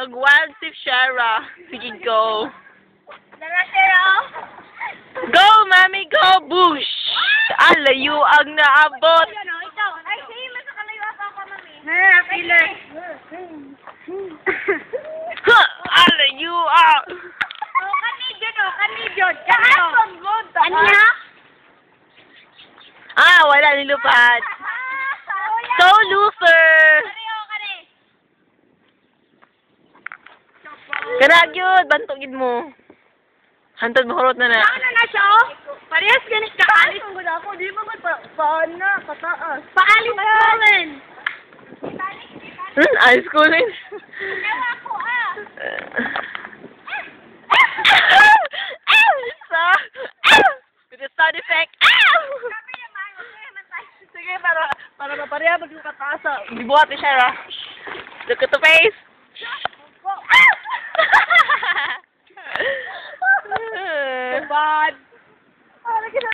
mag-wild si Shara. Sige, go. Dala, Shara. Go, mami, go, bush! Alayo ang naabot. Ikaw. Ay, sige, masakalayo ako, mami. Pila. Alayo ah! Kanidyon. Anya? Ah, wala nilupad. So, loser! Karag yun, bantugin mo. Hantod mo horot na na. Ano na siya, oh? Parehas ganit ka. Paalis mo ako. Di mo paan na, kataas. Paalis mo rin. Ice cooling. Ewa ko, ah. With the sound effect. Sige, para mapareha mag yung kataasa. Dibuhat ni Shara. Look at the face.